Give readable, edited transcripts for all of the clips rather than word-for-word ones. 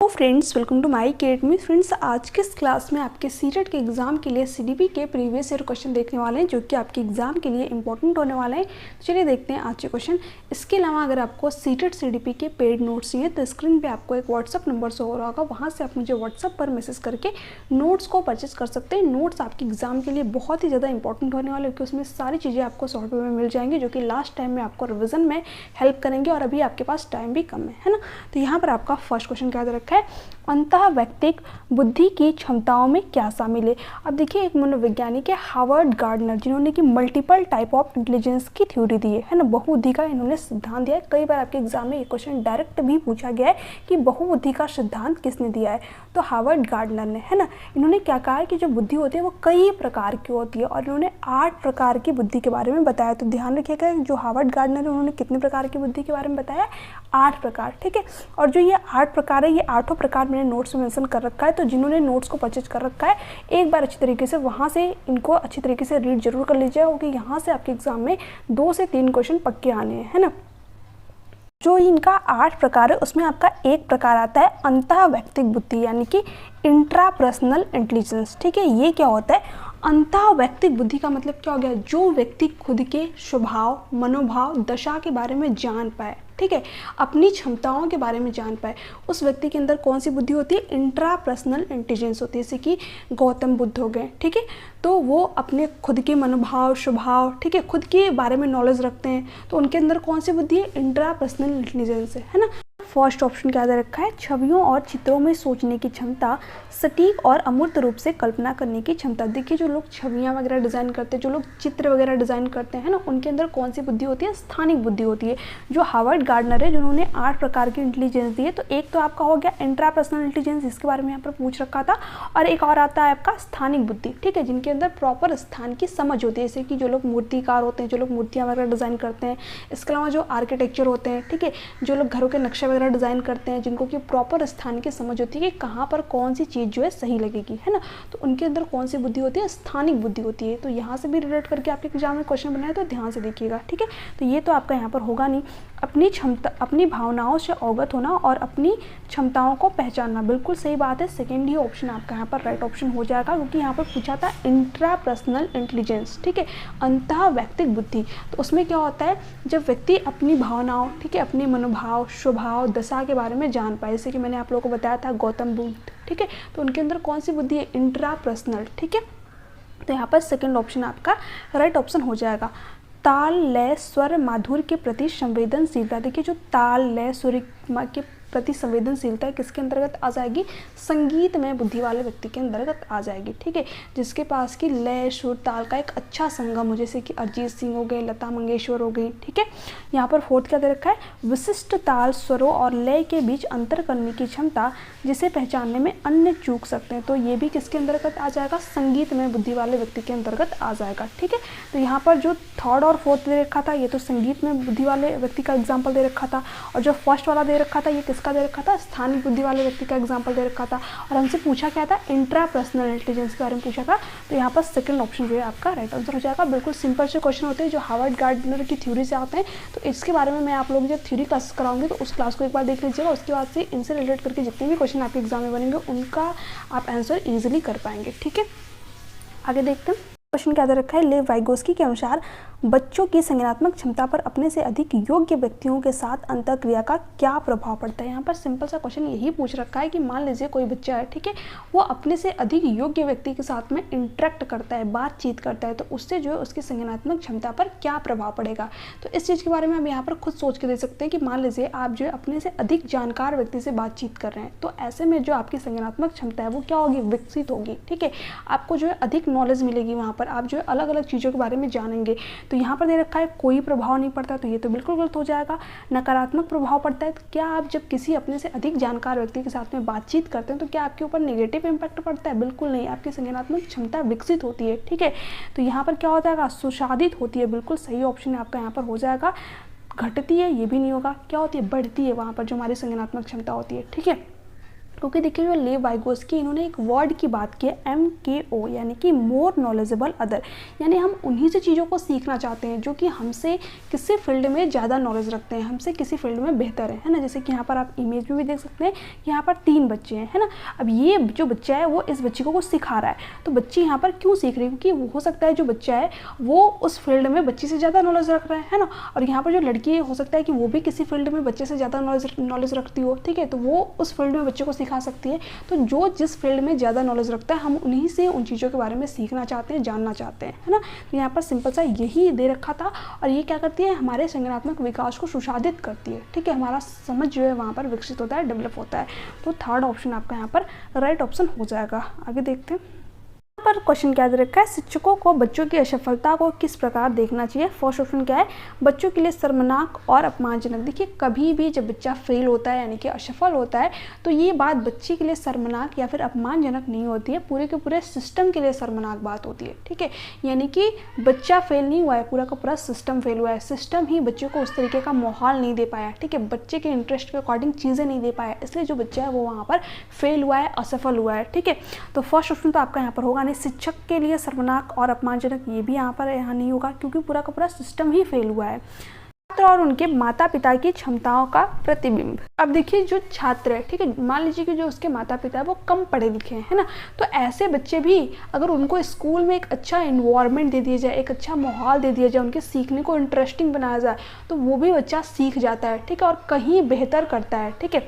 तो friends, welcome to my academy. Friends, आज के इस क्लास में आपके सीटेट के एग्जाम के लिए सीडीपी के प्रीवियस ईयर क्वेश्चन देखने वाले हैं, जो कि आपके एग्जाम के लिए इंपॉर्टेंट होने वाले हैं। तो चलिए देखते हैं आज के क्वेश्चन। इसके अलावा अगर आपको सीटेट सीडीपी के पेड नोट्स चाहिए तो स्क्रीन पे आपको एक व्हाट्सअप नंबर शो हो रहा होगा, वहाँ से आप मुझे व्हाट्सअप पर मैसेज करके नोट्स को परचेज कर सकते हैं। नोट्स आपके एग्जाम के लिए बहुत ही ज़्यादा इंपॉर्टेंट होने वाले, क्योंकि उसमें सारी चीज़ें आपको शॉर्ट वे में मिल जाएंगी, जो कि लास्ट टाइम में आपको रिविजन में हेल्प करेंगे, और अभी आपके पास टाइम भी कम है ना। तो यहाँ पर आपका फर्स्ट क्वेश्चन क्या दे रखा है, अंतः वैयक्तिक बुद्धि की क्षमताओं में क्या शामिल है। अब देखिए, एक मनोवैज्ञानिक है हार्वर्ड गार्डनर, जिन्होंने कि मल्टीपल टाइप ऑफ इंटेलिजेंस की थ्योरी दी है ना, बहुबुद्धि का इन्होंने सिद्धांत दिया है। कई बार आपके एग्जाम में ये क्वेश्चन डायरेक्ट भी पूछा गया है कि बहुबुद्धि का सिद्धांत किसने दिया है, तो हार्वर्ड गार्डनर ने, है ना। इन्होंने क्या कहा है कि जो बुद्धि होती है वो कई प्रकार की होती है, और इन्होंने 8 प्रकार की बुद्धि के बारे में बताया। तो ध्यान रखिएगा, जो हार्वर्ड गार्डनर है उन्होंने कितने प्रकार की बुद्धि के बारे में बताया, 8 प्रकार, ठीक है। और जो ये 8 प्रकार है, ये 8 प्रकार मैंने नोट्स में मेंशन कर रखा है। तो जिन्होंने नोट्स को परचेज कर रखा है, एक बार अच्छी तरीके से वहाँ से इनको अच्छी तरीके से रीड जरूर कर लीजिएगा, क्योंकि यहाँ से आपके एग्जाम में 2 से 3 क्वेश्चन पक्के आने हैं, है ना। जो इनका 8 प्रकार है, उसमें आपका एक प्रकार आता है अंतः वैयक्तिक बुद्धि, यानी कि इंट्रापर्सनल इंटेलिजेंस, ठीक है। ये क्या होता है, अंतः वैयक्तिक बुद्धि का मतलब क्या हो गया, जो व्यक्ति खुद के स्वभाव, मनोभाव, दशा के बारे में जान पाए, ठीक है, अपनी क्षमताओं के बारे में जान पाए, उस व्यक्ति के अंदर कौन सी बुद्धि होती है, इंट्रापर्सनल इंटेलिजेंस होती है। जैसे कि गौतम बुद्ध हो गए, ठीक है, तो वो अपने खुद के मनोभाव, स्वभाव, ठीक है, खुद के बारे में नॉलेज रखते हैं, तो उनके अंदर कौन सी बुद्धि है, इंट्रापर्सनल इंटेलिजेंस है ना। फर्स्ट ऑप्शन क्या दे रखा है, छवियों और चित्रों में सोचने की क्षमता, सटीक और अमूर्त रूप से कल्पना करने की क्षमता। देखिए, जो लोग छवियां वगैरह डिज़ाइन करते हैं, जो लोग चित्र वगैरह डिज़ाइन करते हैं ना, उनके अंदर कौन सी बुद्धि होती है, स्थानिक बुद्धि होती है। जो हार्वर्ड गार्डनर है, जिन्होंने 8 प्रकार की इंटेलिजेंस दी है, तो एक तो आपका हो गया इंट्रापर्सनल इंटेलिजेंस, इसके बारे में यहाँ पर पूछ रखा था, और एक और आता है आपका स्थानिक बुद्धि, ठीक है, जिनके अंदर प्रॉपर स्थान की समझ होती है। जैसे कि जो लोग मूर्तिकार होते हैं, जो लोग मूर्तियाँ वगैरह डिज़ाइन करते हैं, इसके अलावा जो आर्किटेक्चर होते हैं, ठीक है, जो लोग घरों के नक्शे वगैरह डिज़ाइन करते हैं, जिनको कि प्रॉपर स्थान की समझ होती है कि कहाँ पर कौन सी चीज़ जो है सही लगेगी, है ना, तो उनके अंदर कौन सी बुद्धि होती है, स्थानिक बुद्धि होती है। तो यहाँ से भी रिलेट करके आपके एग्जाम में क्वेश्चन बनाए, तो ध्यान से देखिएगा, ठीक है। तो ये तो आपका यहाँ पर होगा नहीं। अपनी क्षमता, अपनी भावनाओं से अवगत होना और अपनी क्षमताओं को पहचानना, बिल्कुल सही बात है। सेकेंड ही ऑप्शन आपका यहाँ पर राइट ऑप्शन हो जाएगा, क्योंकि यहाँ पर पूछा था इंट्रापर्सनल इंटेलिजेंस, ठीक है, अंतः वैयक्तिक बुद्धि। तो उसमें क्या होता है, जब व्यक्ति अपनी भावनाओं, ठीक है, अपने मनोभाव, स्वभाव, दशा के बारे में जान पाए। जैसे कि मैंने आप लोगों को बताया था गौतम बुद्ध, ठीक है, तो उनके अंदर कौन सी बुद्धि है, इंट्रापर्सनल, ठीक है। तो यहाँ पर सेकंड ऑप्शन आपका राइट ऑप्शन हो जाएगा। ताल, लय, स्वर, माधुर्य के प्रति संवेदनशीलता। देखिए, जो ताल, लय, स्वर के प्रति संवेदनशीलता किसके अंतर्गत आ जाएगी, संगीत में बुद्धि वाले व्यक्ति के अंतर्गत आ जाएगी, ठीक है, जिसके पास की लय, सुर, ताल का एक अच्छा संगम हो, जैसे कि अरिजीत सिंह हो गए, लता मंगेशकर हो गई, ठीक है। यहाँ पर फोर्थ क्या दे रखा है, विशिष्ट ताल, स्वरों और लय के बीच अंतर करने की क्षमता, जिसे पहचानने में अन्य चूक सकते हैं। तो ये भी किसके अंतर्गत आ जाएगा, संगीत में बुद्धि वाले व्यक्ति के अंतर्गत आ जाएगा, ठीक है। तो यहाँ पर जो थर्ड और फोर्थ दे रखा था, ये तो संगीत में बुद्धि वाले व्यक्ति का एग्जाम्पल दे रखा था, और जो फर्स्ट वाला दे रखा था, ये किसका दे रखा था, स्थानिक बुद्धि वाले व्यक्ति का एग्जांपल दे रखा था, और हमसे पूछा क्या था, इंट्रापर्सनल इंटेलिजेंस के बारे में पूछा था। तो यहाँ पर सेकंड ऑप्शन जो है आपका राइट आंसर हो जाएगा। बिल्कुल सिंपल से क्वेश्चन होते हैं, जो हार्वर्ड गार्डनर की थ्योरी से आते हैं। तो इसके बारे में मैं आप लोग जब थ्योरी क्लास कराऊंगी, तो उस क्लास को एक बार देख लीजिएगा। उसके बाद से इनसे रिलेट करके जितने भी क्वेश्चन आपके एग्जाम में बनेंगे, उनका आप आंसर ईजिली कर पाएंगे, ठीक है। आगे देखते हैं, क्वेश्चन क्या दे रखा है, लेव वाइगोस्की के अनुसार बच्चों की संज्ञानात्मक क्षमता पर अपने से अधिक योग्य व्यक्तियों के साथ अंतःक्रिया का क्या प्रभाव पड़ता है। यहाँ पर सिंपल सा क्वेश्चन यही पूछ रखा है कि मान लीजिए कोई बच्चा है, ठीक है, वो अपने से अधिक योग्य व्यक्ति के साथ में इंटरेक्ट करता है, बातचीत करता है, तो उससे जो है उसकी संज्ञानात्मक क्षमता पर क्या प्रभाव पड़ेगा। तो इस चीज़ के बारे में हम यहाँ पर खुद सोच के दे सकते हैं कि मान लीजिए आप जो है अपने से अधिक जानकार व्यक्ति से बातचीत कर रहे हैं, तो ऐसे में जो आपकी संज्ञानात्मक क्षमता है वो क्या होगी, विकसित होगी, ठीक है। आपको जो है अधिक नॉलेज मिलेगी, वहाँ पर आप जो है अलग अलग चीज़ों के बारे में जानेंगे। तो यहाँ पर दे रखा है कोई प्रभाव नहीं पड़ता, तो ये तो बिल्कुल गलत हो जाएगा। नकारात्मक प्रभाव पड़ता है, तो क्या आप जब किसी अपने से अधिक जानकार व्यक्ति के साथ में बातचीत करते हैं, तो क्या आपके ऊपर नेगेटिव इंपैक्ट पड़ता है, बिल्कुल नहीं, आपकी संज्ञानात्मक क्षमता विकसित होती है, ठीक है। तो यहाँ पर क्या हो जाएगा, सुशादित होती है, बिल्कुल सही ऑप्शन आपका यहाँ पर हो जाएगा। घटती है, ये भी नहीं होगा, क्या होती है, बढ़ती है, वहाँ पर जो हमारी संज्ञानात्मक क्षमता होती है, ठीक है। क्योंकि देखिए जो लेव वाइगोस्की इन्होंने एक वर्ड की बात की है MKO, यानी कि मोर नॉलेजेबल अदर, यानी हम उन्हीं से चीज़ों को सीखना चाहते हैं जो कि हमसे किसी फील्ड में ज़्यादा नॉलेज रखते हैं, हमसे किसी फील्ड में बेहतर है ना। जैसे कि यहाँ पर आप इमेज में भी देख सकते हैं कि यहाँ पर 3 बच्चे हैं, है ना। अब ये जो बच्चा है वो इस बच्चे को कुछ सिखा रहा है, तो बच्ची यहाँ पर क्यों सीख रही है, क्योंकि हो सकता है जो बच्चा है वो उस फील्ड में बच्ची से ज़्यादा नॉलेज रख रहा है ना। और यहाँ पर जो लड़की है हो सकता है कि वो भी किसी फील्ड में बच्चे से ज़्यादा नॉलेज रखती हो, ठीक है, तो वो उस फील्ड में बच्चे को सिखा सकती है। तो जो जिस फील्ड में ज़्यादा नॉलेज रखता है हम उन्हीं से उन चीज़ों के बारे में सीखना चाहते हैं, जानना चाहते हैं, है ना। तो यहाँ पर सिंपल सा यही दे रखा था। और ये क्या करती है, हमारे संज्ञानात्मक विकास को सुशासित करती है, ठीक है, हमारा समझ जो है वहाँ पर विकसित होता है, डेवलप होता है। तो थर्ड ऑप्शन आपका यहाँ पर राइट ऑप्शन हो जाएगा। आगे देखते हैं पर क्वेश्चन क्या दे रखा है, शिक्षकों को बच्चों की असफलता को किस प्रकार देखना चाहिए। फर्स्ट ऑप्शन क्या है, बच्चों के लिए शर्मनाक और अपमानजनक। देखिए कभी भी जब बच्चा फेल होता है यानी कि असफल होता है तो ये बात बच्चे के लिए शर्मनाक या फिर अपमानजनक नहीं होती है, पूरे के पूरे सिस्टम के लिए शर्मनाक बात होती है, ठीक है। यानी कि बच्चा फेल नहीं हुआ है, पूरा का पूरा सिस्टम फेल हुआ है, सिस्टम ही बच्चे को उस तरीके का माहौल नहीं दे पाया, ठीक है, बच्चे के इंटरेस्ट के अकॉर्डिंग चीज़ें नहीं दे पाया, इसलिए जो बच्चा है वो वहाँ पर फेल हुआ है, असफल हुआ है, ठीक है। तो फर्स्ट ऑप्शन तो आपका यहाँ पर होगा नहीं, शिक्षक के लिए शर्मनाक और अपमानजनक, ये भी यहाँ नहीं होगा क्योंकि पूरा का पूरा सिस्टम ही फेल हुआ है। छात्र और उनके माता पिता की क्षमताओं का प्रतिबिंब। अब देखिए जो छात्र है, ठीक है, मान लीजिए कि जो उसके माता पिता है वो कम पढ़े लिखे हैं, है ना, तो ऐसे बच्चे भी अगर उनको स्कूल में एक अच्छा इन्वायरमेंट दे दिया जाए, एक अच्छा माहौल दे दिया जाए, उनके सीखने को इंटरेस्टिंग बनाया जाए तो वो भी बच्चा सीख जाता है, ठीक है, और कहीं बेहतर करता है, ठीक है।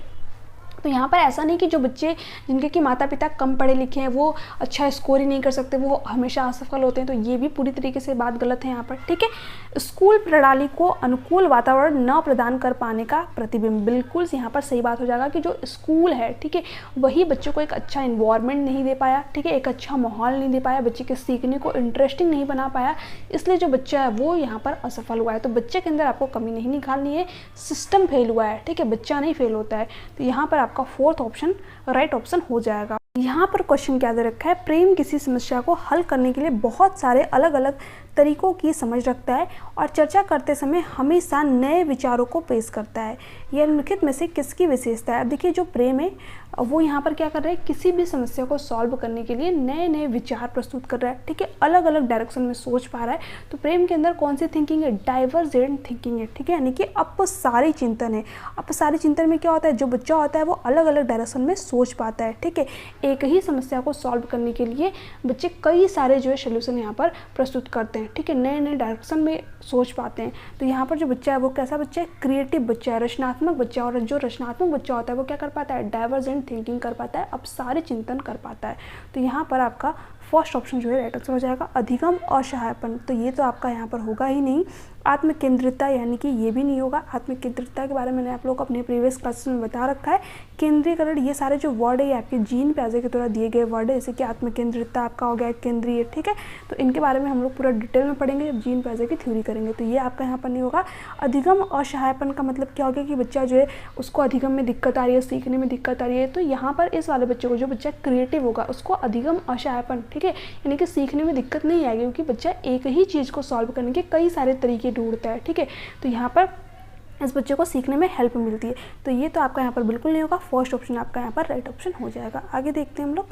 तो यहाँ पर ऐसा नहीं कि जो बच्चे जिनके कि माता पिता कम पढ़े लिखे हैं वो अच्छा स्कोर ही नहीं कर सकते, वो हमेशा असफल होते हैं, तो ये भी पूरी तरीके से बात गलत है यहाँ पर, ठीक है। स्कूल प्रणाली को अनुकूल वातावरण न प्रदान कर पाने का प्रतिबिंब, बिल्कुल यहाँ पर सही बात हो जाएगा कि जो स्कूल है, ठीक है, वही बच्चों को एक अच्छा इन्वायरमेंट नहीं दे पाया, ठीक है, एक अच्छा माहौल नहीं दे पाया, बच्चे के सीखने को इंटरेस्टिंग नहीं बना पाया, इसलिए जो बच्चा है वो यहाँ पर असफल हुआ है। तो बच्चे के अंदर आपको कमी नहीं निकालनी है, सिस्टम फेल हुआ है, ठीक है, बच्चा नहीं फेल होता है। तो यहाँ पर आपका फोर्थ ऑप्शन राइट ऑप्शन हो जाएगा। यहाँ पर क्वेश्चन क्या दे रखा है, प्रेम किसी समस्या को हल करने के लिए बहुत सारे अलग अलग तरीकों की समझ रखता है और चर्चा करते समय हमेशा नए विचारों को पेश करता है। यह निम्नलिखित में से किसकी विशेषता है। अब देखिए जो प्रेम है वो यहाँ पर क्या कर रहा है, किसी भी समस्या को सॉल्व करने के लिए नए नए विचार प्रस्तुत कर रहा है, ठीक है, अलग अलग डायरेक्शन में सोच पा रहा है। तो प्रेम के अंदर कौन सी थिंकिंग है, डाइवर्जेंट थिंकिंग है, ठीक है, यानी कि अपसारी चिंतन है। अपसारी चिंतन में क्या होता है, जो बच्चा होता है वो अलग अलग डायरेक्शन में सोच पाता है, ठीक है, एक ही समस्या को सॉल्व करने के लिए बच्चे कई सारे जो है सोल्यूशन यहाँ पर प्रस्तुत करते हैं, ठीक है, नए नए डायरेक्शन में सोच पाते हैं। तो यहाँ पर जो बच्चा है वो कैसा बच्चा है, क्रिएटिव बच्चा है, रचनात्मक बच्चा है, और जो रचनात्मक बच्चा होता है वो क्या कर पाता है, डाइवर्जेंट थिंकिंग कर पाता है, अपसारी चिंतन कर पाता है। तो यहाँ पर आपका फर्स्ट ऑप्शन जो है राइट आंसर हो जाएगा, अधिगम और सहायपन। तो ये तो आपका यहाँ पर होगा ही नहीं। आत्मकेंद्रितता यानी कि ये भी नहीं होगा। आत्मकेंद्रितता के बारे में मैंने आप लोग को अपने प्रीवियस क्लासेस में बता रखा है। केंद्रीकरण, ये सारे जो वर्ड है ये आपके जीन प्याजे के द्वारा दिए गए वर्ड है, जैसे कि आत्मकेंद्रितता आपका हो गया केंद्रीय, ठीक है, तो इनके बारे में हम लोग पूरा डिटेल में पढ़ेंगे जब जीन प्याजे की थ्योरी करेंगे। तो ये आपका यहाँ पर नहीं होगा। अधिगम और सहायपन का मतलब क्या हो गया कि बच्चा जो है उसको अधिगम में दिक्कत आ रही है, सीखने में दिक्कत आ रही है, तो यहाँ पर इस वाले बच्चे को, जो बच्चा क्रिएटिव होगा उसको अधिगम और सहायपन, ठीक है, यानी कि सीखने में दिक्कत नहीं आएगी क्योंकि बच्चा एक ही चीज़ को सॉल्व करने के कई सारे तरीके ढूंढता है, ठीक है, तो यहाँ पर इस बच्चे को सीखने में हेल्प मिलती है। तो ये तो आपका यहाँ पर बिल्कुल नहीं होगा। फर्स्ट ऑप्शन आपका यहाँ पर राइट ऑप्शन हो जाएगा। आगे देखते हैं हम लोग।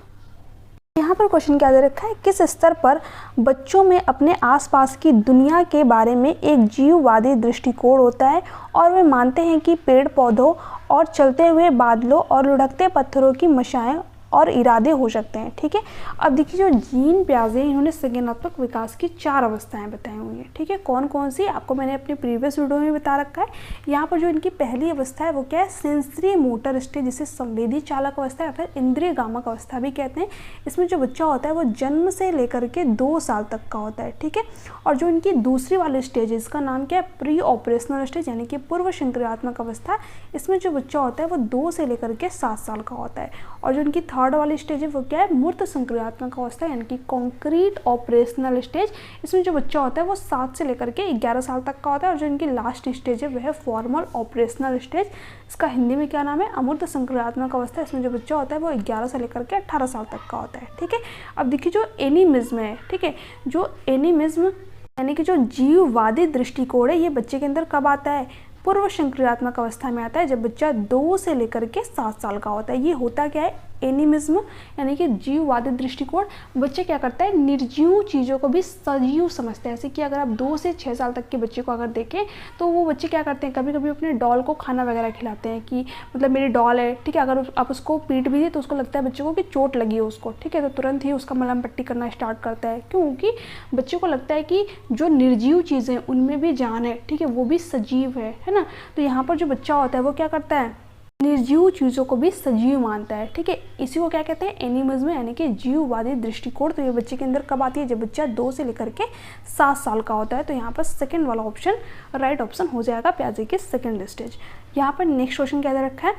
यहाँ पर क्वेश्चन क्या दे रखा है, किस स्तर पर बच्चों में अपने आसपास की दुनिया के बारे में एक जीववादी दृष्टिकोण होता है और वे मानते हैं कि पेड़ पौधों और चलते हुए बादलों और लुढ़कते पत्थरों की मशाएं और इरादे हो सकते हैं, ठीक है। अब देखिए जो जीन प्याजे इन्होंने संज्ञानात्मक विकास की 4 अवस्थाएं बताई हुई हैं, ठीक है, कौन कौन सी आपको मैंने अपने प्रीवियस वीडियो में बता रखा है। यहाँ पर जो इनकी पहली अवस्था है वो क्या है, सेंसरी मोटर स्टेज, जिसे संवेदी चालक अवस्था या फिर इंद्रिय गामक अवस्था भी कहते हैं। इसमें जो बच्चा होता है वो जन्म से लेकर के 2 साल तक का होता है, ठीक है। और जो इनकी दूसरी वाली स्टेज है इसका नाम क्या है, प्री ऑपरेशनल स्टेज यानी कि पूर्व संक्रियात्मक अवस्था। इसमें जो बच्चा होता है वो 2 से लेकर के 7 साल का होता है। और जो इनकी थर्ड वाली स्टेज है वो क्या है, मूर्त संक्रियात्मक अवस्था यानी कि कॉन्क्रीट ऑपरेशनल स्टेज। इसमें जो बच्चा होता है वो 7 से लेकर के 11 साल तक का होता है। और जो इनकी लास्ट स्टेज है वह है फॉर्मल ऑपरेशनल स्टेज, इसका हिंदी में क्या नाम है, अमूर्त संक्रियात्मक अवस्था। इसमें जो बच्चा होता है वो 11 से लेकर के 18 साल तक का होता है, ठीक है। अब देखिए जो एनिमिज्म है, ठीक है, जो एनिमिज्म यानी कि जो जीववादी दृष्टिकोण है ये बच्चे के अंदर कब आता है, पूर्व संक्रियात्मक अवस्था में आता है जब बच्चा 2 से लेकर के 7 साल का होता है। ये होता क्या है, एनिमिज्म यानी कि जीववादी दृष्टिकोण। बच्चे क्या करता है, निर्जीव चीज़ों को भी सजीव समझते हैं। जैसे कि अगर आप 2 से 6 साल तक के बच्चे को अगर देखें तो वो बच्चे क्या करते हैं, कभी कभी अपने डॉल को खाना वगैरह खिलाते हैं कि मतलब मेरी डॉल है, ठीक है, अगर आप उसको पीट भी दें तो उसको लगता है बच्चे को कि चोट लगी है उसको, ठीक है, तो तुरंत ही उसका मलहम पट्टी करना स्टार्ट करता है। क्योंकि बच्चे को लगता है कि जो निर्जीव चीज़ें उनमें भी जान है, ठीक है, वो भी सजीव है ना। तो यहाँ पर जो बच्चा होता है वो क्या करता है, निर्जीव चीज़ों को भी सजीव मानता है, ठीक है। इसी को क्या कहते हैं, एनिमिज्म यानी कि जीववादी दृष्टिकोण। तो ये बच्चे के अंदर कब आती है, जब बच्चा 2 से लेकर के 7 साल का होता है। तो यहाँ पर सेकंड वाला ऑप्शन राइट ऑप्शन हो जाएगा प्याजे की सेकंड स्टेज। यहाँ पर नेक्स्ट क्वेश्चन क्या दे रखा है,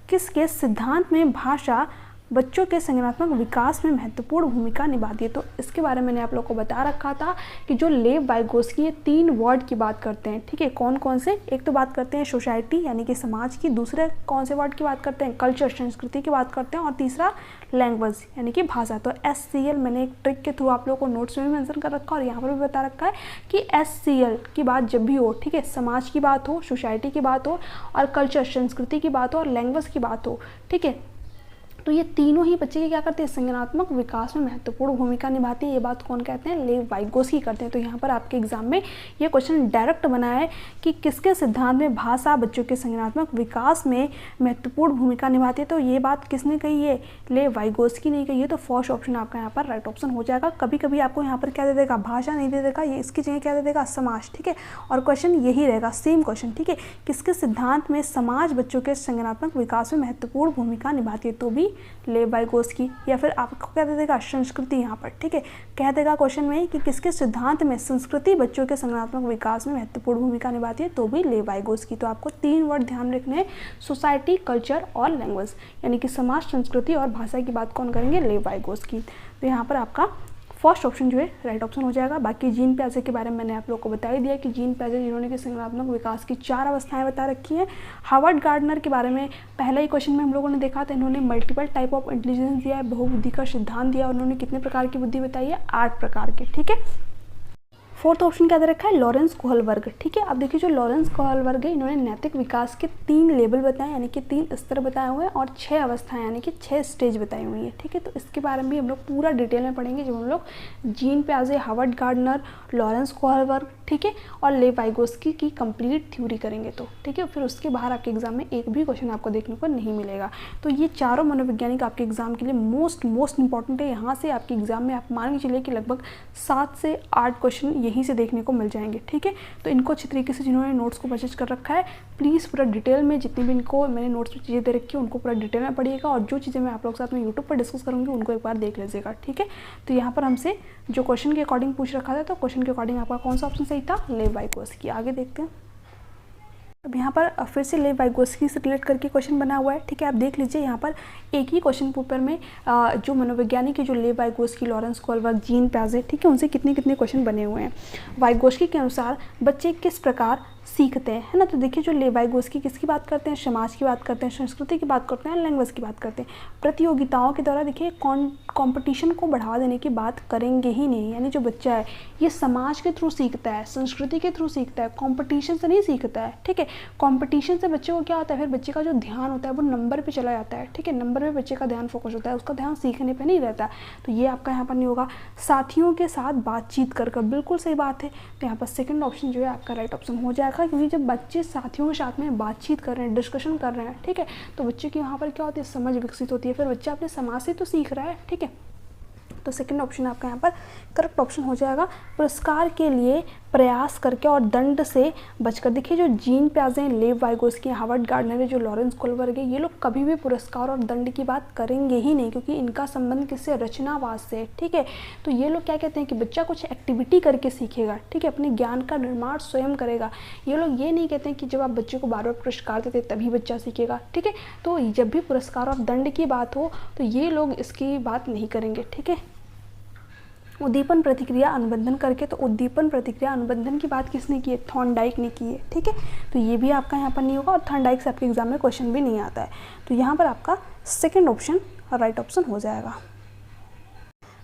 किसके सिद्धांत में भाषा बच्चों के संज्ञानात्मक विकास में महत्वपूर्ण भूमिका निभाती है। तो इसके बारे में मैंने आप लोगों को बता रखा था कि जो लेव वाइगोस्की ये 3 वर्ड की बात करते हैं, ठीक है। कौन कौन से, एक तो बात करते हैं सोसाइटी यानी कि समाज की, दूसरे कौन से वर्ड की बात करते हैं, कल्चर संस्कृति की बात करते हैं, और तीसरा लैंग्वेज यानी कि भाषा। तो SCL मैंने एक ट्रिक के थ्रू आप लोगों को नोट्स में भी मेंशन कर रखा है और यहाँ पर भी बता रखा है कि SCL की बात जब भी हो, ठीक है, समाज की बात हो, सोसाइटी की बात हो, और कल्चर संस्कृति की बात हो, और लैंग्वेज की बात हो, ठीक है, तो ये तीनों ही बच्चे के क्या करते हैं, संज्ञानात्मक विकास में महत्वपूर्ण भूमिका निभाती है। ये बात कौन कहते हैं, लेव वाइगोस्की करते हैं। तो यहाँ पर आपके एग्जाम में ये क्वेश्चन डायरेक्ट बना है कि किसके सिद्धांत में भाषा बच्चों के संज्ञानात्मक विकास में महत्वपूर्ण भूमिका निभाती है। तो ये बात किसने कही है, लेव वाइगोस्की ने कही है। तो फर्स्ट ऑप्शन आपका यहाँ पर राइट ऑप्शन हो जाएगा। कभी कभी आपको यहाँ पर क्या दे देगा, भाषा नहीं दे देगा, ये इसकी जगह क्या दे देगा, समाज, ठीक है, और क्वेश्चन यही रहेगा, सेम क्वेश्चन, ठीक है, किसके सिद्धांत में समाज बच्चों के संज्ञानात्मक विकास में महत्वपूर्ण भूमिका निभाती है, तो भी लेव वाइगोस्की। या फिर आपको क्या दे देगा, संस्कृति यहाँ पर, ठीक है, कह देगा क्वेश्चन में कि किसके सिद्धांत में संस्कृति बच्चों के संज्ञानात्मक विकास में महत्वपूर्ण भूमिका निभाती है, तो भी लेव वाइगोस्की। तो आपको 3 वर्ड ध्यान रखने हैं, सोसाइटी, कल्चर और लैंग्वेज, यानी कि समाज, संस्कृति और भाषा की बात कौन करेंगे, लेव वाइगोस्की। तो यहाँ पर आपका फर्स्ट ऑप्शन जो है राइट ऑप्शन हो जाएगा। बाकी जीन प्याजे के बारे में मैंने आप लोग को बता ही दिया कि जीन प्याजे जिन्होंने कि संज्ञानात्मक विकास की 4 अवस्थाएं बता रखी हैं। हार्वर्ड गार्डनर के बारे में पहला ही क्वेश्चन में हम लोगों ने देखा था, इन्होंने मल्टीपल टाइप ऑफ इंटेलिजेंस दिया है, बहुबुद्धि का सिद्धांत दिया, उन्होंने कितने प्रकार की बुद्धि बताई है, 8 प्रकार के, ठीक है। फोर्थ ऑप्शन क्या दे रखा है, लॉरेंस कोहलबर्ग, ठीक है। अब देखिए जो लॉरेंस कोहलबर्ग है, इन्होंने नैतिक विकास के 3 लेवल बताए, यानी कि 3 स्तर बताए हुए हैं, और 6 अवस्थाएं यानी कि 6 स्टेज बताई हुई है, ठीक है। तो इसके बारे में भी हम लोग पूरा डिटेल में पढ़ेंगे जब हम लोग जीन प्याजे, हार्वर्ड गार्डनर, लॉरेंस कोहलबर्ग, ठीक है, और लेव वाइगोस्की की कंप्लीट थ्योरी करेंगे, तो ठीक है। फिर उसके बाहर आपके एग्जाम में एक भी क्वेश्चन आपको देखने को नहीं मिलेगा। तो ये चारों मनोवैज्ञानिक आपके एग्जाम के लिए मोस्ट इंपॉर्टेंट है। यहाँ से आपके एग्जाम में आप मान के चलिए कि लगभग 7 से 8 क्वेश्चन यहीं से देखने को मिल जाएंगे, ठीक है। तो इनको अच्छी तरीके से जिन्होंने नोट्स को परचेज कर रखा है, प्लीज़ पूरा डिटेल में जितनी भी इनको मैंने नोट्स में चीज़ें दे रखी है उनको पूरा डिटेल में पढ़िएगा, और जो चीज़ें मैं आप लोग के साथ में यूट्यूब पर डिस्कस करूँगी उनको एक बार देख लीजिएगा, ठीक है। तो यहाँ पर हमसे जो क्वेश्चन के अकॉर्डिंग पूछ रखा था, तो क्वेश्चन के अकॉर्डिंग आपका कौन सा ऑप्शन सही था, लेव वाइगोस्की। आगे देखते हैं। अब यहाँ पर फिर से लेव वाइगोस्की से रिलेट करके क्वेश्चन बना हुआ है, ठीक है। आप देख लीजिए यहाँ पर एक ही क्वेश्चन पेपर में जो मनोवैज्ञानिक है, जो लेव वाइगोस्की, लॉरेंस कोहलबर्ग, जीन प्याजे, ठीक है, उनसे कितने कितने क्वेश्चन बने हुए हैं। वाइगोस्की के अनुसार बच्चे किस प्रकार सीखते हैं, है ना। तो देखिए जो लेव वाइगोस्की किसकी बात करते हैं, समाज की बात करते हैं, संस्कृति की बात करते हैं, लैंग्वेज की बात करते हैं। प्रतियोगिताओं के द्वारा देखिए कंपटीशन को बढ़ावा देने की बात करेंगे ही नहीं, यानी जो बच्चा है ये समाज के थ्रू सीखता है, संस्कृति के थ्रू सीखता है, कंपटीशन से नहीं सीखता है, ठीक है। कंपटीशन से बच्चे को क्या होता है, फिर बच्चे का जो ध्यान होता है वो नंबर पे चला जाता है, ठीक है, नंबर पे बच्चे का ध्यान फोकस होता है, उसका ध्यान सीखने पे नहीं रहता। तो ये आपका यहाँ पर नहीं होगा। साथियों के साथ बातचीत कर बिल्कुल सही बात है। तो यहाँ पर सेकंड ऑप्शन जो है आपका राइट ऑप्शन हो जाएगा, क्योंकि जब बच्चे साथियों के साथ में बातचीत कर रहे हैं, डिस्कशन कर रहे हैं, ठीक है, तो बच्चे की यहाँ पर क्या होती है, समझ विकसित होती है, फिर बच्चा अपने समाज से तो सीख रहा है, ठीक है। तो सेकंड ऑप्शन आपका यहाँ पर करेक्ट ऑप्शन हो जाएगा। पुरस्कार के लिए प्रयास करके और दंड से बचकर। देखिए जो जीन प्याजे हैं, लेव वाइगोस्की, हार्वर्ड गार्डनर है, जो लॉरेंस कोहलबर्ग है, ये लोग कभी भी पुरस्कार और दंड की बात करेंगे ही नहीं, क्योंकि इनका संबंध किससे, रचनावाद से, ठीक है। तो ये लोग क्या कहते हैं कि बच्चा कुछ एक्टिविटी करके सीखेगा, ठीक है, अपने ज्ञान का निर्माण स्वयं करेगा। ये लोग ये नहीं कहते हैं कि जब आप बच्चे को बार बार पुरस्कार देते तभी बच्चा सीखेगा, ठीक है। तो जब भी पुरस्कार और दंड की बात हो तो ये लोग इसकी बात नहीं करेंगे, ठीक है। उद्दीपन प्रतिक्रिया अनुबंधन करके, तो उद्दीपन प्रतिक्रिया अनुबंधन की बात किसने की है, थॉर्नडाइक ने की है, ठीक है। तो ये भी आपका यहाँ पर नहीं होगा, और थॉर्नडाइक से आपके एग्जाम में क्वेश्चन भी नहीं आता है। तो यहाँ पर आपका सेकंड ऑप्शन राइट ऑप्शन हो जाएगा।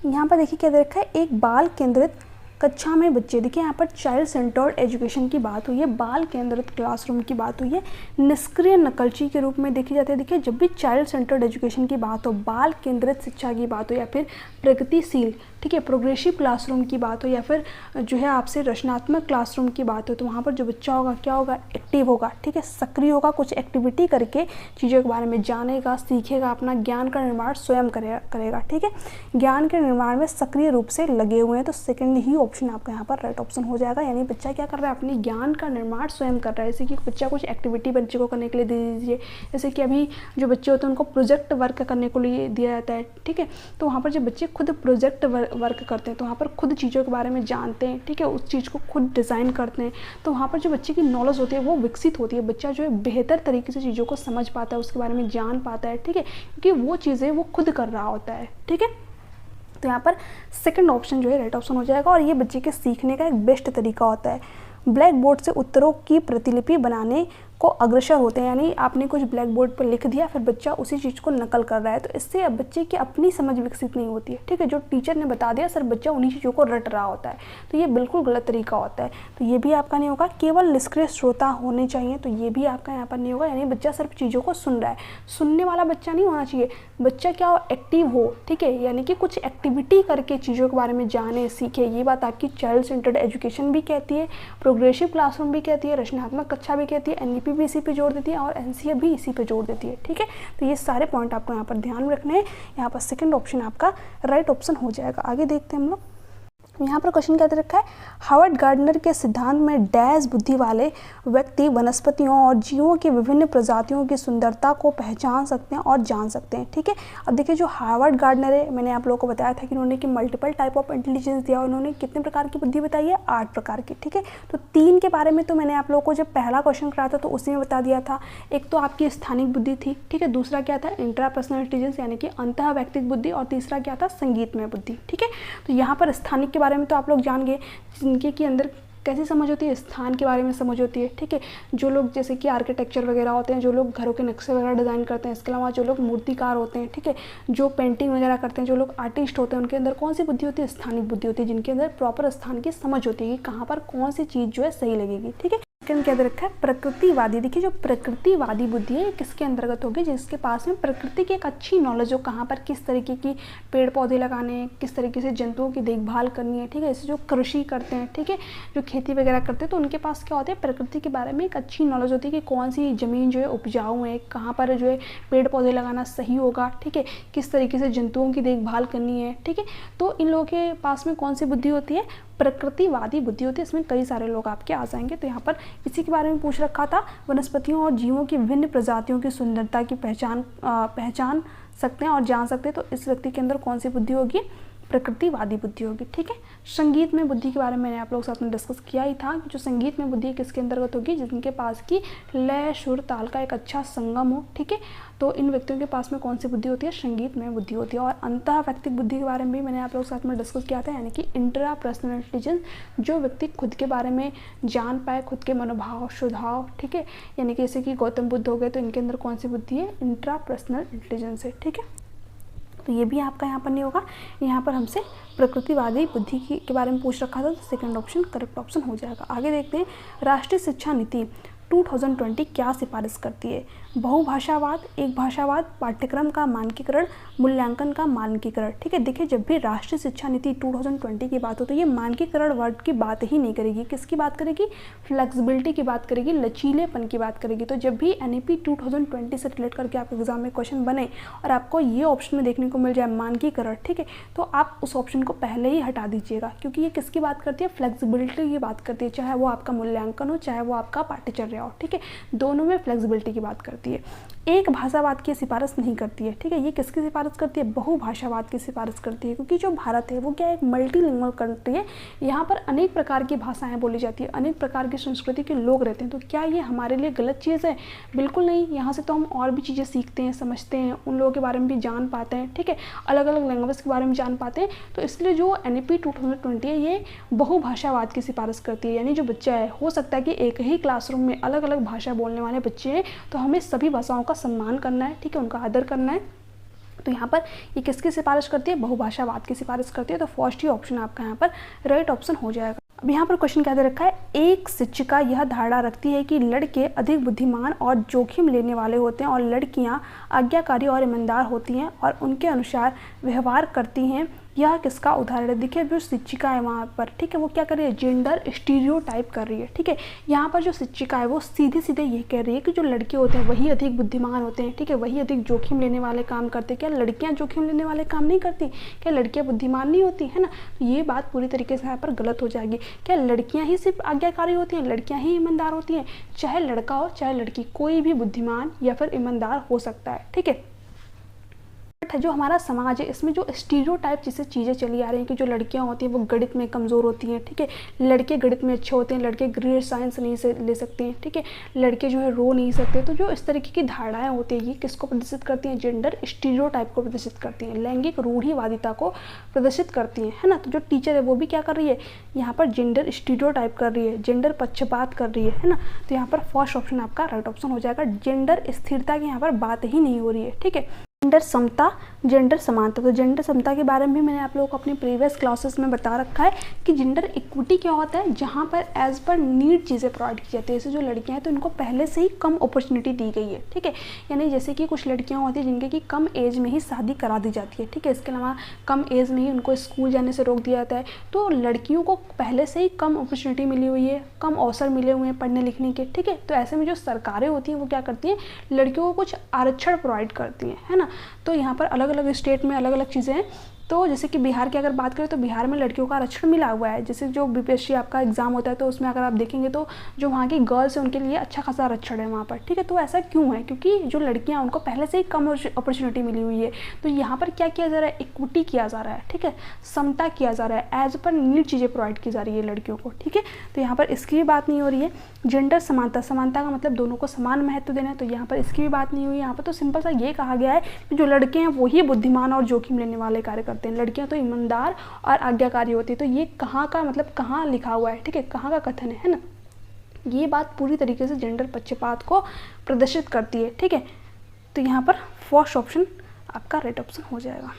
यहाँ पर देखिए क्या दे रखा है, एक बाल केंद्रित कक्षा में बच्चे, देखिए यहाँ पर चाइल्ड सेंटर्ड एजुकेशन की बात हुई है, बाल केंद्रित क्लासरूम की बात हुई है, निष्क्रिय नकलची के रूप में देखी जाती है। देखिए जब भी चाइल्ड सेंटर्ड एजुकेशन की बात हो, बाल केंद्रित शिक्षा की बात हो, या फिर प्रगतिशील, ठीक है, प्रोग्रेसिव क्लासरूम की बात हो, या फिर जो है आपसे रचनात्मक क्लासरूम की बात हो, तो वहाँ पर जो बच्चा होगा क्या होगा, एक्टिव होगा, ठीक है, सक्रिय होगा, कुछ एक्टिविटी करके चीज़ों के बारे में जानेगा, सीखेगा, अपना ज्ञान का निर्माण स्वयं करेगा, ठीक है, ज्ञान के निर्माण में सक्रिय रूप से लगे हुए हैं। तो सेकंड ही ऑप्शन आपका यहाँ पर राइट ऑप्शन हो जाएगा, यानी बच्चा क्या कर रहा है, अपने ज्ञान का निर्माण स्वयं कर रहा है। जैसे कि बच्चा कुछ एक्टिविटी बच्चे को करने के लिए दे दीजिए, जैसे कि अभी जो बच्चे होते हैं उनको प्रोजेक्ट वर्क करने को लिए दिया जाता है, ठीक है, तो वहाँ पर जब बच्चे खुद प्रोजेक्ट वर्क करते हैं तो वहाँ पर खुद चीज़ों के बारे में जानते हैं, ठीक है, उस चीज़ को खुद डिज़ाइन करते हैं, तो वहाँ पर जो बच्चे की नॉलेज होती है वो विकसित होती है, बच्चा जो है बेहतर तरीके से चीज़ों को समझ पाता है, उसके बारे में जान पाता है, ठीक है, क्योंकि वो चीज़ें वो खुद कर रहा होता है, ठीक है। तो यहाँ पर सेकंड ऑप्शन जो है राइट ऑप्शन हो जाएगा, और ये बच्चे के सीखने का एक बेस्ट तरीका होता है। ब्लैक बोर्ड से उत्तरों की प्रतिलिपि बनाने को अग्रसर होते हैं, यानी आपने कुछ ब्लैक बोर्ड पर लिख दिया, फिर बच्चा उसी चीज़ को नकल कर रहा है, तो इससे अब बच्चे की अपनी समझ विकसित नहीं होती है, ठीक है, जो टीचर ने बता दिया सर बच्चा उन्हीं चीज़ों को रट रहा होता है, तो ये बिल्कुल गलत तरीका होता है, तो ये भी आपका नहीं होगा। केवल निष्क्रिय श्रोता होने चाहिए, तो ये भी आपका यहाँ पर नहीं होगा, यानी बच्चा सिर्फ चीज़ों को सुन रहा है, सुनने वाला बच्चा नहीं होना चाहिए, बच्चा क्या हो, एक्टिव हो, ठीक है, यानी कि कुछ एक्टिविटी करके चीज़ों के बारे में जाने सीखे। ये बात आपकी चाइल्ड सेंटर्ड एजुकेशन भी कहती है, प्रोग्रेसिव क्लासरूम भी कहती है, रचनात्मक कक्षा भी कहती है, एनईपी भी इसी पे जोड़ देती है, और एनसीईआरटी भी इसी पे जोड़ देती है, ठीक है। तो ये सारे पॉइंट आपको यहाँ पर ध्यान में रखने हैं। यहाँ पर सेकंड ऑप्शन आपका राइट ऑप्शन हो जाएगा। आगे देखते हैं हम लोग, यहाँ पर क्वेश्चन क्या दे रखा है, हावर्ड गार्डनर के सिद्धांत में डैश बुद्धि वाले व्यक्ति वनस्पतियों और जीवों की विभिन्न प्रजातियों की सुंदरता को पहचान सकते हैं और जान सकते हैं, ठीक है। अब देखिए जो हावर्ड गार्डनर है, मैंने आप लोगों को बताया था कि उन्होंने कि मल्टीपल टाइप ऑफ इंटेलिजेंस दिया, उन्होंने कितने प्रकार की बुद्धि बताई है, 8 प्रकार की, ठीक है। तो 3 के बारे में तो मैंने आप लोगों को जब पहला क्वेश्चन कराया था तो उसी में बता दिया था। एक तो आपकी स्थानिक बुद्धि थी, ठीक है, दूसरा क्या था, इंट्रापर्सनल इंटेलिजेंस यानी कि अंतः व्यक्तिगत बुद्धि, और तीसरा क्या था, संगीतमय बुद्धि, ठीक है। तो यहाँ पर स्थानिक के बारे में तो आप लोग जान गए, जिनके कि अंदर कैसी समझ होती है, स्थान के बारे में समझ होती है, ठीक है। जो लोग जैसे कि आर्किटेक्चर वगैरह होते हैं, जो लोग घरों के नक्शे वगैरह डिज़ाइन करते हैं, इसके अलावा जो लोग मूर्तिकार होते हैं, ठीक है, जो पेंटिंग वगैरह करते हैं, जो लोग आर्टिस्ट होते हैं, उनके अंदर कौन सी बुद्धि होती है, स्थानिक बुद्धि होती है, जिनके अंदर प्रॉपर स्थान की समझ होती है कि कहाँ पर कौन सी चीज़ जो है सही लगेगी, ठीक है। सेकंड क्या दे रखा है, प्रकृतिवादी। देखिए जो प्रकृतिवादी बुद्धि है किसके अंतर्गत होगी, जिसके पास में प्रकृति की एक अच्छी नॉलेज हो, कहाँ पर किस तरीके की पेड़ पौधे लगाने हैं, किस तरीके से जंतुओं की देखभाल करनी है, ठीक है, जैसे जो कृषि करते हैं, ठीक है, जो खेती वगैरह करते हैं, तो उनके पास क्या होता है, प्रकृति के बारे में एक अच्छी नॉलेज होती है कि कौन सी ज़मीन जो है उपजाऊ है, कहाँ पर जो है पेड़ पौधे लगाना सही होगा, ठीक है, किस तरीके से जंतुओं की देखभाल करनी है, ठीक है। तो इन लोगों के पास में कौन सी बुद्धि होती है, प्रकृतिवादी बुद्धि होती है। इसमें कई सारे लोग आपके आ जाएंगे, तो यहाँ पर इसी के बारे में पूछ रखा था, वनस्पतियों और जीवों की विभिन्न प्रजातियों की सुंदरता की पहचान सकते हैं और जान सकते हैं, तो इस व्यक्ति के अंदर कौन सी बुद्धि होगी, प्रकृतिवादी बुद्धि होगी, ठीक है। संगीत में बुद्धि के बारे में मैंने आप लोगों के साथ में डिस्कस किया ही था, जो संगीत में बुद्धि किसके अंतर्गत होगी, जिनके पास की लय सुर ताल का एक अच्छा संगम हो, ठीक है, तो इन व्यक्तियों के पास में कौन सी बुद्धि होती है, संगीत में बुद्धि होती है। और अंतः व्यक्तिगत बुद्धि के बारे में भी मैंने आप लोगों के साथ में डिस्कस किया था, यानी कि इंट्रा पर्सनल इंटेलिजेंस, जो व्यक्ति खुद के बारे में जान पाए, खुद के मनोभाव स्वभाव, ठीक है, यानी कि जैसे कि गौतम बुद्ध हो गए, तो इनके अंदर कौन सी बुद्धि है, इंट्रा पर्सनल इंटेलिजेंस है, ठीक है। तो ये भी आपका यहाँ पर नहीं होगा, यहाँ पर हमसे प्रकृतिवादी बुद्धि के बारे में पूछ रखा था, तो सेकंड ऑप्शन करेक्ट ऑप्शन हो जाएगा। आगे देखते हैं, राष्ट्रीय शिक्षा नीति 2020 क्या सिफारिश करती है, बहुभाषावाद, एक भाषावाद, पाठ्यक्रम का मानकीकरण, मूल्यांकन का मानकीकरण, ठीक है। देखिए जब भी राष्ट्रीय शिक्षा नीति 2020 की बात हो तो ये मानकीकरण वर्ड की बात ही नहीं करेगी, किसकी बात करेगी, फ्लेक्सिबिलिटी की बात करेगी, लचीलेपन की बात करेगी। तो जब भी एनईपी 2020 से रिलेट करके आपके एग्जाम में क्वेश्चन बने और आपको ये ऑप्शन में देखने को मिल जाए मानकीकरण, ठीक है, तो आप उस ऑप्शन को पहले ही हटा दीजिएगा, क्योंकि ये किसकी बात करती है, फ्लेक्सिबिलिटी की बात करती है, चाहे वो आपका मूल्यांकन हो, चाहे वो आपका पाठ्यचर्या हो, ठीक है, दोनों में फ्लेक्सिबिलिटी की बात करती है। एक भाषावाद की सिफारिश नहीं करती है, ठीक है, ये किसकी सिफारिश करती है, बहुभाषावाद की सिफारिश करती है, क्योंकि जो भारत है वो क्या एक मल्टीलिंगुअल कंट्री है, यहाँ पर अनेक प्रकार की भाषाएं बोली जाती है, अनेक प्रकार की संस्कृति के लोग रहते हैं। तो क्या ये हमारे लिए गलत चीज़ है, बिल्कुल नहीं, यहाँ से तो हम और भी चीज़ें सीखते हैं, समझते हैं, उन लोगों के बारे में भी जान पाते हैं, ठीक है, अलग अलग लैंग्वेज के बारे में जान पाते हैं। तो इसलिए जो एनईपी 2020 है ये बहुभाषावाद की सिफारिश करती है, यानी जो बच्चा है, हो सकता है कि एक ही क्लासरूम में अलग अलग भाषा बोलने वाले बच्चे हैं, तो हमें सभी भाषाओं का सम्मान करना है, ठीक है, उनका आदर करना है, तो यहाँ पर ये किसकी सिफारिश करती है, बहुभाषावाद की सिफारिश करती है। तो फर्स्ट ही ऑप्शन आपका यहाँ पर राइट ऑप्शन हो जाएगा। अब यहाँ पर क्वेश्चन क्या दे रखा है, एक शिक्षिका यह धारणा रखती है कि लड़के अधिक बुद्धिमान और जोखिम लेने वाले होते हैं और लड़कियाँ आज्ञाकारी और ईमानदार होती हैं और उनके अनुसार व्यवहार करती हैं। यह किसका उदाहरण है? देखिए जो शिक्षिका है वहाँ पर, ठीक है, वो क्या कर रही है, जेंडर स्टीरियोटाइप कर रही है, ठीक है। यहाँ पर जो शिक्षिका है वो सीधे सीधे ये कह रही है कि जो लड़के होते हैं वही अधिक बुद्धिमान होते हैं, ठीक है, वही अधिक जोखिम लेने वाले काम करते हैं। क्या लड़कियाँ जोखिम लेने वाले काम नहीं करती? क्या लड़कियाँ बुद्धिमान नहीं होती है ना? तो ये बात पूरी तरीके से यहाँ पर गलत हो जाएगी। क्या लड़कियाँ ही सिर्फ आज्ञाकारी होती हैं, लड़कियाँ ही ईमानदार होती हैं? चाहे लड़का हो चाहे लड़की, कोई भी बुद्धिमान या फिर ईमानदार हो सकता है, ठीक है। जो हमारा समाज है इसमें जो स्टीरियोटाइप जैसे चीज़ें चली आ रही हैं कि जो लड़कियां होती हैं वो गणित में कमज़ोर होती हैं, ठीक है, लड़के गणित में अच्छे होते हैं, लड़के ग्रेड साइंस नहीं से ले सकते हैं, ठीक है, लड़के जो है रो नहीं सकते। तो जो इस तरीके की धारणाएं होती हैं ये किसको प्रदर्शित करती हैं? जेंडर स्टीरियोटाइप को प्रदर्शित करती हैं, लैंगिक रूढ़िवादिता को प्रदर्शित करती हैं, है ना। तो जो टीचर है वो भी क्या कर रही है, यहाँ पर जेंडर स्टीरियोटाइप कर रही है, जेंडर पक्षपात कर रही है ना। तो यहाँ पर फर्स्ट ऑप्शन आपका राइट ऑप्शन हो जाएगा। जेंडर स्थिरता की यहाँ पर बात ही नहीं हो रही है, ठीक है। जेंडर समता, जेंडर समानता। तो जेंडर समता के बारे में भी मैंने आप लोगों को अपनी प्रीवियस क्लासेस में बता रखा है कि जेंडर इक्विटी क्या होता है, जहाँ पर एज पर नीड चीज़ें प्रोवाइड की जाती है। जैसे जो लड़कियां हैं तो इनको पहले से ही कम अपॉर्चुनिटी दी गई है, ठीक है, यानी जैसे कि कुछ लड़कियां होती हैं जिनके कि कम एज में ही शादी करा दी जाती है, ठीक है, इसके अलावा कम एज में ही उनको स्कूल जाने से रोक दिया जाता है। तो लड़कियों को पहले से ही कम अपॉर्चुनिटी मिली हुई है, कम अवसर मिले हुए हैं पढ़ने लिखने के, ठीक है। तो ऐसे में जो सरकारें होती हैं वो क्या करती हैं, लड़कियों को कुछ आरक्षण प्रोवाइड करती हैं, है ना। तो यहाँ पर अलग अलग स्टेट में अलग अलग चीज़ें हैं। तो जैसे कि बिहार की अगर बात करें तो बिहार में लड़कियों का आरक्षण मिला हुआ है। जैसे जो बीपीएससी आपका एग्जाम होता है तो उसमें अगर आप देखेंगे तो जो वहाँ की गर्ल्स हैं उनके लिए अच्छा खासा आरक्षण है वहाँ पर, ठीक है। तो ऐसा क्यों है? क्योंकि जो लड़कियाँ हैं उनको पहले से ही कम अपॉर्चुनिटी मिली हुई है। तो यहाँ पर क्या किया जा रहा है, इक्विटी किया जा रहा है, ठीक है, समता किया जा रहा है, एज पर नीड चीज़ें प्रोवाइड की जा रही है लड़कियों को, ठीक है। तो यहाँ पर इसकी भी बात नहीं हो रही है। जेंडर समानता, समानता का मतलब दोनों को समान महत्व देना है, तो यहाँ पर इसकी भी बात नहीं हुई। यहाँ पर तो सिंपल सा ये कहा गया है कि जो लड़के हैं वही बुद्धिमान और जोखिम लेने वाले कार्य करते हैं, लड़कियाँ तो ईमानदार और आज्ञाकारी होती है। तो ये कहाँ का मतलब कहाँ लिखा हुआ है, ठीक है, कहाँ का कथन है ना। ये बात पूरी तरीके से जेंडर पक्षपात को प्रदर्शित करती है, ठीक है। तो यहाँ पर फर्स्ट ऑप्शन आपका राइट ऑप्शन हो जाएगा।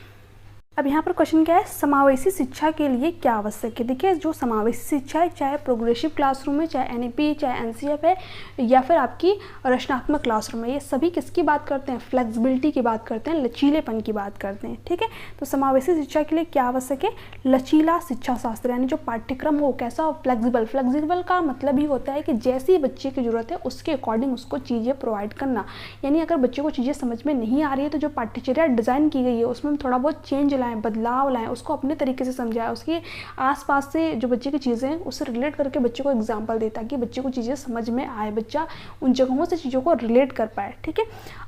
अब यहाँ पर क्वेश्चन क्या है, समावेशी शिक्षा के लिए क्या आवश्यक है? देखिए जो समावेशी शिक्षा है, चाहे प्रोग्रेसिव क्लासरूम है, चाहे एनईपी, चाहे एनसीएफ है, या फिर आपकी रचनात्मक क्लासरूम है, ये सभी किसकी बात करते हैं? फ्लेक्सिबिलिटी की बात करते हैं, लचीलेपन की बात करते हैं, ठीक है। तो समावेशी शिक्षा के लिए क्या आवश्यक है? लचीला शिक्षा शास्त्र, यानी जो पाठ्यक्रम हो कैसा हो, फ्लेक्सिबल। फ्लेक्सिबल का मतलब ही होता है कि जैसी बच्चे की जरूरत है उसके अकॉर्डिंग उसको चीज़ें प्रोवाइड करना। यानी अगर बच्चे को चीज़ें समझ में नहीं आ रही है तो जो पाठ्यचर्या डिज़ाइन की गई है उसमें थोड़ा बहुत चेंज लाएं, बदलाव लाएं, उसको अपने तरीके से समझाएं, उसके आसपास से जो बच्चे की चीज़ें हैं उससे रिलेट करके बच्चे को एग्जाम्पल दे ताकि बच्चे को चीज़ें समझ में आए, बच्चा उन जगहों से चीज़ों को रिलेट कर पाए, ठीक है।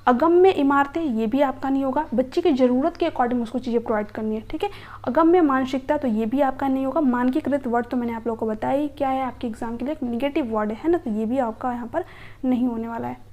अगम्य इमारतें, ये भी आपका नहीं होगा, बच्चे की ज़रूरत के अकॉर्डिंग उसको चीज़ें प्रोवाइड करनी है, ठीक है। अगम्य मानसिकता, तो ये भी आपका नहीं होगा। मानकीकृत वर्ड तो मैंने आप लोगों को बताया ही क्या है, आपके एग्जाम के लिए एक निगेटिव वर्ड है ना, तो ये भी आपका यहाँ पर नहीं होने वाला है।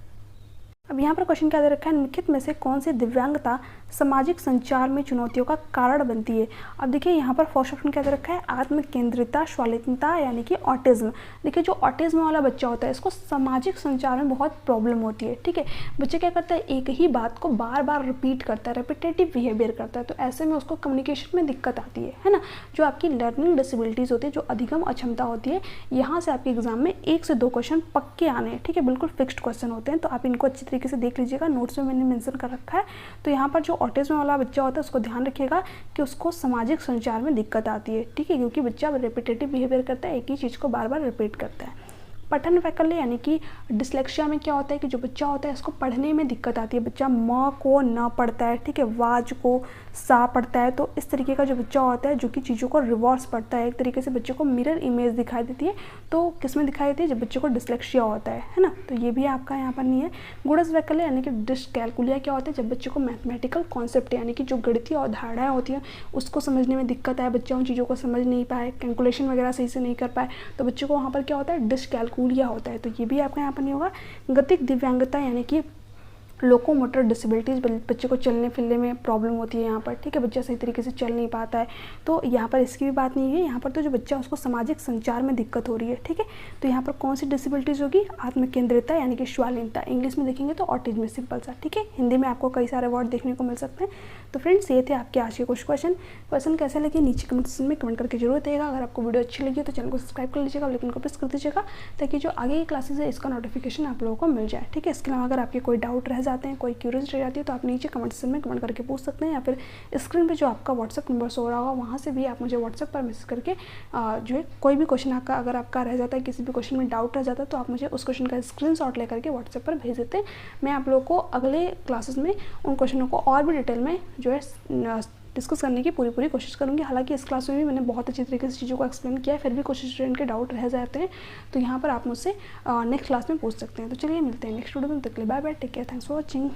अब यहाँ पर क्वेश्चन क्या दे रखा है, निम्नलिखित में से कौन सी दिव्यांगता सामाजिक संचार में चुनौतियों का कारण बनती है? अब देखिए यहाँ पर फर्स्ट ऑप्शन क्या दे रखा है, आत्मकेंद्रिता, स्वायत्तता, यानी कि ऑटिज्म। देखिए जो ऑटिज्म वाला बच्चा होता है इसको सामाजिक संचार में बहुत प्रॉब्लम होती है, ठीक है। बच्चा क्या करता है, एक ही बात को बार बार रिपीट करता है, रेपिटेटिव बिहेवियर करता है, तो ऐसे में उसको कम्युनिकेशन में दिक्कत आती है ना। जो आपकी लर्निंग डिसेबिलिटीज़ होती है, जो अधिगम अक्षमता होती है, यहाँ से आपके एग्जाम में 1 से 2 क्वेश्चन पक्के आने हैं, ठीक है, बिल्कुल फिक्स्ड क्वेश्चन होते हैं। तो आप इनको अच्छी तरीके से देख लीजिएगा, नोट्स में मैंने मेंशन कर रखा है। तो यहाँ पर जो ऑटिज्म वाला बच्चा होता है उसको ध्यान रखिएगा कि उसको सामाजिक संचार में दिक्कत आती है, ठीक है, क्योंकि बच्चा रेपिटेटिव बिहेवियर करता है, एक ही चीज़ को बार बार रिपीट करता है। पठन वैकल्य, यानी कि डिस्लेक्सिया में क्या होता है कि जो बच्चा होता है इसको पढ़ने में दिक्कत आती है, बच्चा म को न पढ़ता है, ठीक है, वाज को सा पढ़ता है। तो इस तरीके का जो बच्चा होता है जो कि चीज़ों को रिवर्स पढ़ता है, एक तरीके से बच्चे को मिरर इमेज दिखाई देती है। तो किस में दिखाई देती है, जब बच्चे को डिस्लेक्सिया होता है ना। तो ये भी आपका यहाँ पर नहीं है। गुणज वैकल्य, यानी कि डिसकैलकुलिया क्या होता है, जब बच्चे को मैथमेटिकल कॉन्सेप्ट यानी कि जो गणितीय अवधारणाएं होती हैं उसको समझने में दिक्कत आए, बच्चा उन चीज़ों को समझ नहीं पाए, कैलकुलेशन वगैरह सही से नहीं कर पाए, तो बच्चे को वहाँ पर क्या होता है, डिसकैलकुलिया होता है। तो ये भी आपका यहाँ पर नहीं होगा। गतिक दिव्यांगता, यानी कि लोकोमोटर डिसेबिलिटीज़, बच्चे को चलने फिरने में प्रॉब्लम होती है यहाँ पर, ठीक है, बच्चा सही तरीके से चल नहीं पाता है, तो यहाँ पर इसकी भी बात नहीं है। यहाँ पर तो जो बच्चा उसको सामाजिक संचार में दिक्कत हो रही है, ठीक है, तो यहाँ पर कौन सी डिसेबिलिटीज़ होगी, आत्मकेंद्रिता यानी कि स्वाधीनता, इंग्लिश में देखेंगे तो ऑटिज्म, सिंपल सा, ठीक है। हिंदी में आपको कई सारे वर्ड देखने को मिल सकते हैं। तो फ्रेंड्स ये थे आपके आज के कुछ क्वेश्चन कैसे लगे नीचे कमेंट सेक्शन में कमेंट करके जरूर देगा। अगर आपको वीडियो अच्छी लगी तो चैनल को सब्सक्राइब कर लीजिएगा, लेकिन को प्रेस कर दीजिएगा ताकि जो आगे की क्लासेस है इसका नोटिफिकेशन आप लोगों को मिल जाए, ठीक है। इसके अलावा अगर आपके कोई डाउट रह जाते हैं, कोई क्यूरियस रह जाती है तो आप नीचे कमेंट सेक्शन में कमेंट करके पूछ सकते हैं, या फिर स्क्रीन पे जो आपका व्हाट्सअप नंबर शो हो रहा होगा वहाँ से भी आप मुझे व्हाट्सअप पर मैसेज करके जो है कोई भी क्वेश्चन आपका अगर आपका रह जाता है, किसी भी क्वेश्चन में डाउट रह जाता है तो आप मुझे उस क्वेश्चन का स्क्रीनशॉट लेकर के व्हाट्सएप पर भेज देते हैं। मैं आप लोगों को अगले क्लासेस में उन क्वेश्चनों को और भी डिटेल में जो है डिस्कस करने की पूरी कोशिश करूँगी। हालांकि इस क्लास में भी मैंने बहुत अच्छी तरीके से चीज़ों को एक्सप्लेन किया है, फिर भी कुछ स्टूडेंट के डाउट रह जाते हैं, तो यहाँ पर आप मुझसे नेक्स्ट क्लास में पूछ सकते हैं। तो चलिए मिलते हैं नेक्स्ट वीडियो में, तब तक के लिए bye bye, take care, thanks for watching.